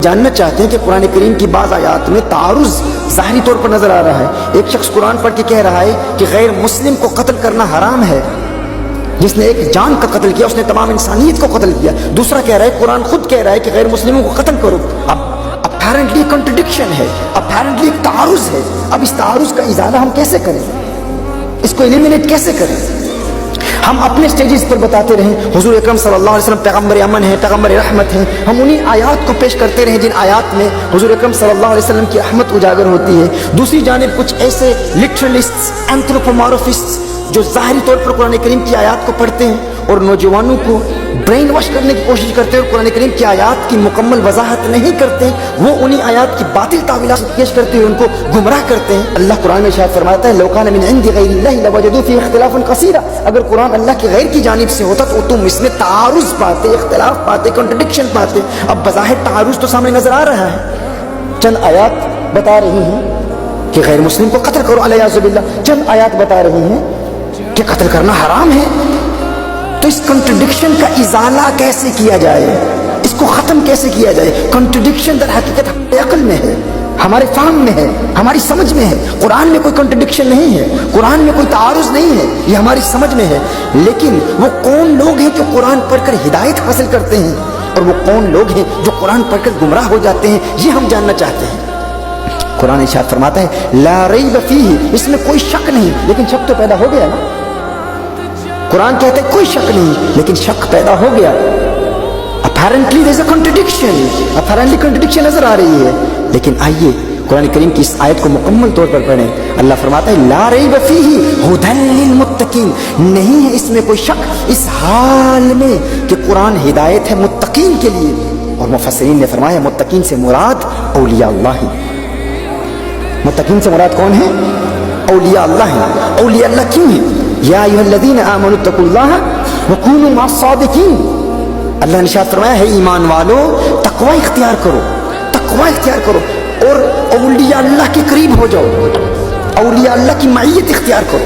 جاننا چاہتے ہیں کہ قرآن کریم کی بعض آیات میں تعارض ظاہری طور پر نظر آ رہا ہے۔ ایک شخص قرآن پڑھ کے کہہ رہا ہے کہ غیر مسلم کو قتل کرنا حرام ہے، جس نے ایک جان کا قتل کیا اس نے تمام انسانیت کو قتل کیا۔ دوسرا کہہ رہا ہے، قرآن خود کہہ رہا ہے کہ غیر مسلموں کو قتل کرو۔ اب اپیرنٹلی کنٹرڈکشن ہے، اپیرنٹلی تعارض ہے۔ اب اس تعارض کا ازالہ ہم کیسے کریں، اس کو ایلیمینیٹ کیسے کریں؟ ہم اپنے سٹیجز پر بتاتے رہیں حضور اکرم صلی اللہ علیہ وسلم پیغمبر امن ہیں، پیغمبر رحمت ہیں، ہم انہی آیات کو پیش کرتے رہیں جن آیات میں حضور اکرم صلی اللہ علیہ وسلم کی رحمت اجاگر ہوتی ہے۔ دوسری جانب کچھ ایسے لٹرلسٹس، اینتھروپومارفسٹس جو ظاہری طور پر قرآن کریم کی آیات کو پڑھتے ہیں اور نوجوانوں کو برین واش کرنے کی کوشش کرتے ہیں اور قرآن کریم کی آیات کی مکمل وضاحت نہیں کرتے، وہ انہی آیات کی باطل تعویلات پیش کرتے ہوئے ان کو گمراہ کرتے ہیں۔ اللہ قرآن میں ارشاد فرماتا ہے لو کان من عند غیر اللہ لوجدوا فیہ اختلافا کثیرا، اگر قرآن اللہ کے غیر کی جانب سے ہوتا تو تم اس میں تعارض پاتے، اختلاف پاتے، کنٹرڈکشن پاتے۔ اب بظاہر تعارض تو سامنے نظر آ رہا ہے، چند آیات بتا رہی ہیں کہ غیر مسلم کو قتل کرو علیہ باللہ، چند آیات بتا رہی ہیں کہ قتل کرنا حرام ہے۔ تو اس کنٹرڈکشن کا ازالہ کیسے کیا جائے، اس کو ختم کیسے کیا جائے؟ کنٹرڈکشن در حقیقت ہماری عقل میں ہے، ہمارے فہم میں ہے، ہماری سمجھ میں ہے۔ قرآن میں کوئی کنٹرڈکشن نہیں ہے، قرآن میں کوئی تعارض نہیں ہے، یہ ہماری سمجھ میں ہے۔ لیکن وہ کون لوگ ہیں جو قرآن پڑھ کر ہدایت حاصل کرتے ہیں، اور وہ کون لوگ ہیں جو قرآن پڑھ کر گمراہ ہو جاتے ہیں، یہ ہم جاننا چاہتے ہیں۔ قرآن ارشاد فرماتا ہے لا ریب فیہ، اس میں کوئی شک نہیں، لیکن شک تو پیدا ہو گیا نا۔ قرآن کہتے ہیں کوئی شک نہیں، لیکن شک پیدا ہو گیا۔ Apparently there is a contradiction، apparently contradiction نظر آ رہی ہے۔ لیکن آئیے قرآن کریم کی اس آیت کو مکمل طور پر پڑھیں۔ اللہ فرماتا ہے لا ریب فیہ ھدی للمتقین، نہیں ہے اس میں کوئی شک اس حال میں کہ قرآن ہدایت ہے متقین کے لیے۔ اور مفسرین نے فرمایا متقین سے مراد اولیاء اللہ ہیں۔ متقین سے مراد کون ہے؟ اولیاء اللہ ہیں۔ اولیاء اللہ کیوں ہیں؟ یا ایھا الذین آمنوا اتقوا اللہ وکونوا مع الصادقین، اللہ نے ارشاد فرمایا ہے ایمان والو تقوی اختیار کرو، تقوی اختیار کرو اور اولیاء اللہ کے قریب ہو جاؤ، اولیاء اللہ کی معیت اختیار کرو۔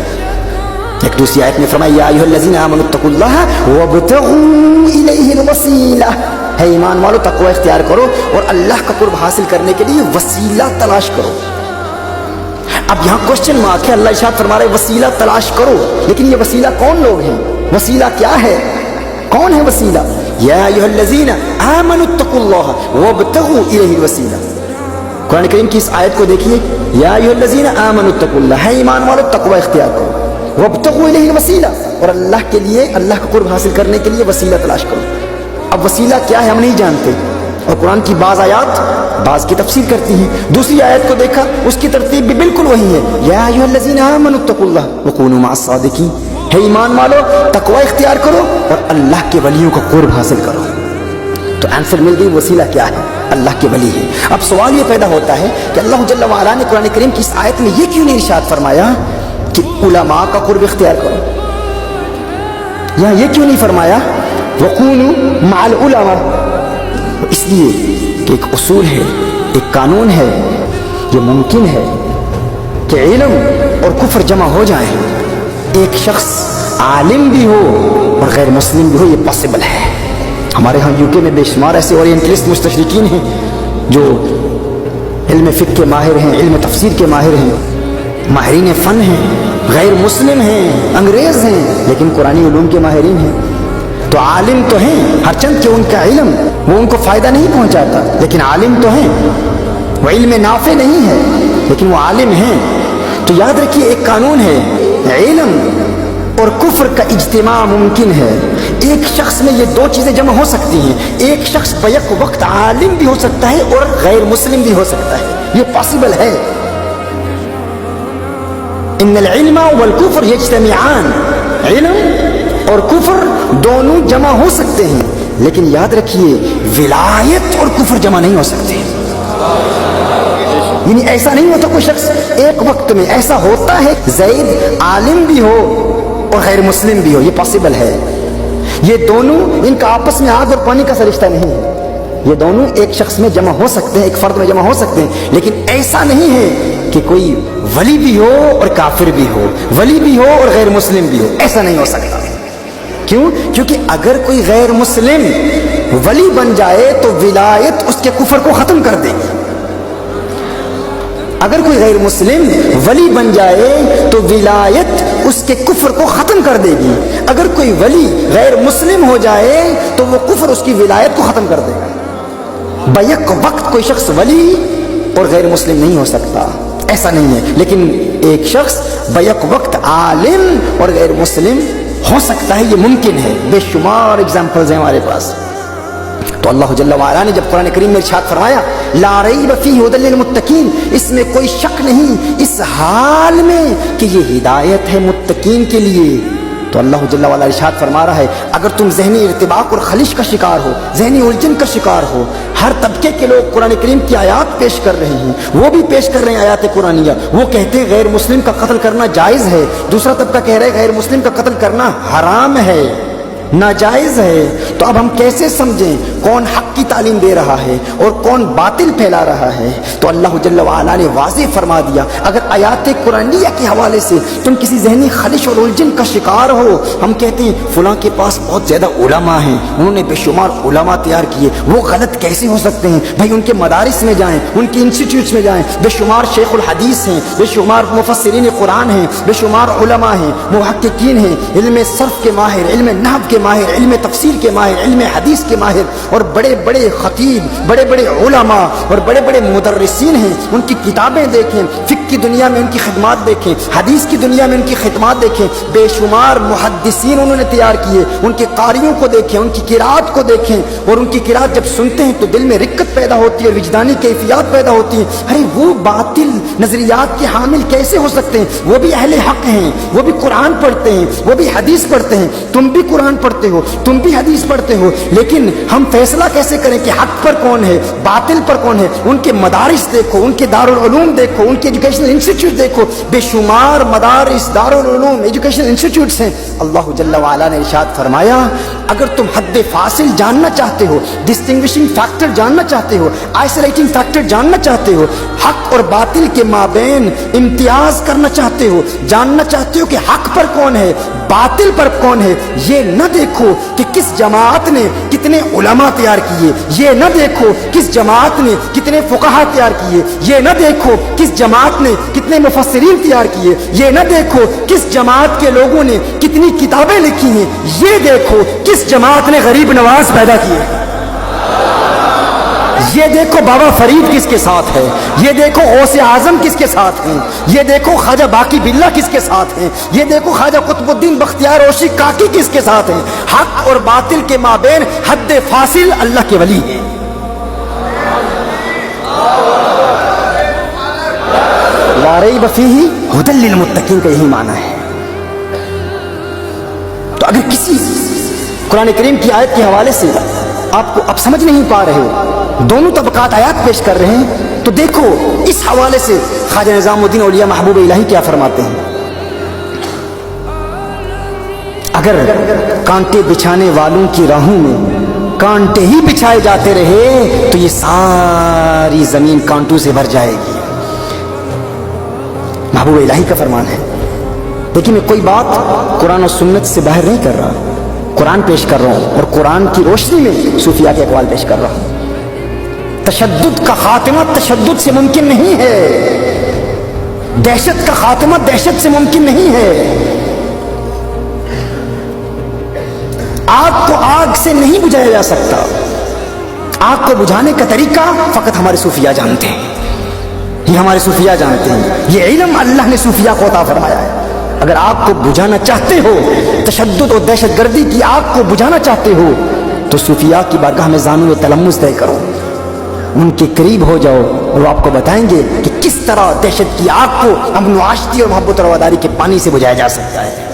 ایک دوسری آیت میں فرمایا یا ایھا الذین آمنوا اتقوا اللہ وابتغوا الیہ الوسیلہ، ہے ایمان والو تقوی اختیار کرو اور اللہ کا قرب حاصل کرنے کے لیے وسیلہ تلاش کرو۔ اب یہاں کوشچن مارک ہے، اللہ ارشاد فرما رہے وسیلہ تلاش کرو، لیکن یہ وسیلہ کون لوگ ہیں؟ وسیلہ کیا ہے؟ کون ہے وسیلہ؟ یا ایھا الذین آمنوا اتقوا اللہ وابتغوا الیہ الوسیلہ۔ قرآن کریم کی اس آیت کو دیکھیے، یا ایھا الذین آمنوا اتقوا اللہ، ہے ایمان والو تقوی اختیار کرو، وابتغوا الیہ الوسیلہ، اور اللہ کے لیے، اللہ کا قرب حاصل کرنے کے لیے وسیلہ تلاش کرو۔ اب وسیلہ کیا ہے ہم نہیں جانتے، اور قرآن کی بعض آیات بعض کی تفسیر کرتی ہیں۔ دوسری آیت کو دیکھا، اس کی ترتیب بھی بالکل وہی ہے، یا ایھا الذین آمنوا اتقوا اللہ وکونوا مع الصادقین، ہے ایمان والو تقوی اختیار کرو اور اللہ کے ولیوں کا قرب حاصل کرو۔ تو آنسر مل گئی، وسیلہ کیا ہے؟ اللہ کے ولی ہے۔ اب سوال یہ پیدا ہوتا ہے کہ اللہ جل وعلا نے قرآن کریم کی اس آیت میں یہ کیوں نہیں ارشاد فرمایا کہ علماء کا قرب اختیار کرو؟ یہاں یہ کیوں نہیں فرمایا وکونوا مع العلماء؟ اس لیے کہ ایک اصول ہے، ایک قانون ہے، یہ ممکن ہے کہ علم اور کفر جمع ہو جائیں، ایک شخص عالم بھی ہو اور غیر مسلم بھی ہو، یہ پاسبل ہے۔ ہمارے ہاں یو کے میں بے شمار ایسے اورینٹلسٹ مستشرقین ہیں جو علم فقہ کے ماہر ہیں، علم تفسیر کے ماہر ہیں، ماہرین فن ہیں، غیر مسلم ہیں، انگریز ہیں، لیکن قرآنی علوم کے ماہرین ہیں۔ تو عالم تو ہیں، ہر چند کہ ان کا علم وہ ان کو فائدہ نہیں پہنچاتا، لیکن عالم تو ہیں، وہ علم نافع نہیں ہے لیکن وہ عالم ہیں۔ تو یاد رکھیے ایک قانون ہے، علم اور کفر کا اجتماع ممکن ہے۔ ایک شخص میں یہ دو چیزیں جمع ہو سکتی ہیں، ایک شخص بیک وقت عالم بھی ہو سکتا ہے اور غیر مسلم بھی ہو سکتا ہے، یہ پاسبل ہے۔ ان العلم والکفر یجتمعان، علم اور کفر دونوں جمع ہو سکتے ہیں، لیکن یاد رکھیے ولایت اور کفر جمع نہیں ہو سکتے۔ یعنی ایسا نہیں ہوتا کوئی شخص ایک وقت میں، ایسا ہوتا ہے زید عالم بھی ہو اور غیر مسلم بھی ہو، یہ پاسبل ہے۔ یہ دونوں، ان کا آپس میں آگ اور پانی کا رشتہ نہیں ہے، یہ دونوں ایک شخص میں جمع ہو سکتے ہیں، ایک فرد میں جمع ہو سکتے ہیں، لیکن ایسا نہیں ہے کہ کوئی ولی بھی ہو اور کافر بھی ہو، ولی بھی ہو اور غیر مسلم بھی ہو، ایسا نہیں ہو سکتا۔ کیوں؟ کیونکہ اگر کوئی غیر مسلم ولی بن جائے تو ولایت اس کے کفر کو ختم کر دے گی. اگر کوئی غیر مسلم ولی بن جائے تو ولایت اس کے کفر کو ختم کر دے گی. اگر کوئی ولی غیر مسلم ہو جائے تو وہ کفر اس کی ولایت کو ختم کر دے گا. بیک وقت کوئی شخص ولی اور غیر مسلم نہیں ہو سکتا، ایسا نہیں ہے، لیکن ایک شخص بیک وقت عالم اور غیر مسلم ہو سکتا ہے، یہ ممکن ہے. بے شمار اگزامپلز ہیں ہمارے پاس. تو اللہ جل وعلا نے جب قرآن کریم میں ارشاد فرمایا لا ریب فیہ ھدی للمتقین، اس میں کوئی شک نہیں اس حال میں کہ یہ ہدایت ہے متقین کے لیے، تو اللہ جل وعلا ارشاد فرما رہا ہے اگر تم ذہنی ارتباک اور خلش کا شکار ہو، ذہنی الجھن کا شکار ہو، ہر طبقے کے لوگ قرآن کریم کی آیات پیش کر رہے ہیں، وہ بھی پیش کر رہے ہیں آیات قرآنیہ، وہ کہتے ہیں غیر مسلم کا قتل کرنا جائز ہے، دوسرا طبقہ کہہ رہا ہے غیر مسلم کا قتل کرنا حرام ہے، ناجائز ہے. تو اب ہم کیسے سمجھیں کون حق کی تعلیم دے رہا ہے اور کون باطل پھیلا رہا ہے؟ تو اللہ جل وعلا نے واضح فرما دیا اگر آیات قرآنیہ کے حوالے سے تم کسی ذہنی خلش اور الجھن کا شکار ہو، ہم کہتے ہیں فلاں کے پاس بہت زیادہ علماء ہیں، انہوں نے بے شمار علماء تیار کیے، وہ غلط کیسے ہو سکتے ہیں؟ بھائی ان کے مدارس میں جائیں، ان کی انسٹیٹیوٹس میں جائیں، بے شمار شیخ الحدیث ہیں، بے شمار مفسرین قرآن ہیں، بے شمار علماء ہیں، محققین ہیں، علم صرف کے ماہر، علم نحو کے ماہر، علم تفسیر کے ماہر، علم حدیث کے ماہر، اور بڑے بڑے خطیب، بڑے بڑے علماء اور بڑے بڑے مدرسین ہیں. ان کی کتابیں دیکھیں، فقہ کی دنیا میں ان کی خدمات دیکھیں، حدیث کی دنیا میں ان کی خدمات دیکھیں، بے شمار محدثین انہوں نے تیار کیے، ان کے قاریوں کو دیکھیں، ان کی قرات کو دیکھیں، اور ان کی قرات جب سنتے ہیں تو دل میں رقت پیدا ہوتی ہے اور وجدانی کیفیات پیدا ہوتی ہیں. ارے وہ باطل نظریات کے حامل کیسے ہو سکتے ہیں؟ وہ بھی اہل حق ہیں، وہ بھی قرآن پڑھتے ہیں، وہ بھی حدیث پڑھتے ہیں، تم بھی قرآن پڑھتے ہو، تم بھی حدیث پڑھتے ہو، لیکن ہم فیصلہ کیسے کریں کہ حق پر کون ہے، باطل پر کون ہے؟ ان کے مدارس دیکھو، ان کے دارالعلوم دیکھو، ان کے ایجوکیشنل انسٹیٹیوٹ دیکھو، بے شمار مدارس، دارالعلوم، ایجوکیشنل انسٹیٹیوٹس ہیں. اللہ جل وعلا نے ارشاد فرمایا اگر تم حد فاصل جاننا چاہتے ہو، ڈسٹنگوشنگ فیکٹر جاننا چاہتے ہو، آئسولیٹنگ فیکٹر جاننا چاہتے ہو، حق اور باطل کے مابین امتیاز کرنا چاہتے ہو، جاننا چاہتے ہو کہ حق پر کون ہے، باطل پر کون ہے، یہ نہ دیکھو کہ کس جماعت نے کتنے علماء تیار کیے، یہ نہ دیکھو کس جماعت نے کتنے فقہا تیار کیے، یہ نہ دیکھو کس جماعت نے کتنے مفسرین تیار کیے، یہ نہ دیکھو کس جماعت کے لوگوں نے کتنی کتابیں لکھی ہیں، یہ دیکھو کس جماعت نے غریب نواز پیدا کیے، یہ دیکھو بابا فرید کس کے ساتھ ہے، یہ دیکھو غوث اعظم کس کے ساتھ ہیں، یہ دیکھو خواجہ باقی باللہ کس کے ساتھ ہیں، یہ دیکھو خواجہ قطب الدین بختیار اوشی کاکی کس کے ساتھ ہیں. حق اور باطل کے مابین حد فاصل اللہ کے ولی ہیں. لا ریب فیہ ھدی للمتقین کا یہی معنی ہے. تو اگر کسی قرآن کریم کی آیت کے حوالے سے آپ کو اب سمجھ نہیں پا رہے ہو، دونوں طبقات آیات پیش کر رہے ہیں، تو دیکھو اس حوالے سے خواجہ نظام الدین اولیاء محبوب الہی کیا فرماتے ہیں. اگر کانٹے بچھانے والوں کی راہوں میں کانٹے ہی بچھائے جاتے رہے تو یہ ساری زمین کانٹوں سے بھر جائے گی. محبوب الہی کا فرمان ہے. لیکن میں کوئی بات قرآن و سنت سے باہر نہیں کر رہا، قرآن پیش کر رہا ہوں اور قرآن کی روشنی میں صوفیاء کے اقوال پیش کر رہا ہوں. تشدد کا خاتمہ تشدد سے ممکن نہیں ہے، دہشت کا خاتمہ دہشت سے ممکن نہیں ہے. آگ کو آگ سے نہیں بجھایا جا سکتا. آگ کو بجھانے کا طریقہ فقط ہمارے صوفیاء جانتے ہیں، یہ ہمارے صوفیاء جانتے ہیں. یہ علم اللہ نے صوفیاء کو عطا فرمایا ہے. اگر آگ کو بجھانا چاہتے ہو، تشدد اور دہشت گردی کی آگ کو بجھانا چاہتے ہو، تو صوفیاء کی بارگاہ میں زانو تلمس طے کرو، ان کے قریب ہو جاؤ، اور وہ آپ کو بتائیں گے کہ کس طرح دہشت کی آگ کو امن و آشتی اور محبت اور رواداری کے پانی سے بجھایا جا سکتا ہے.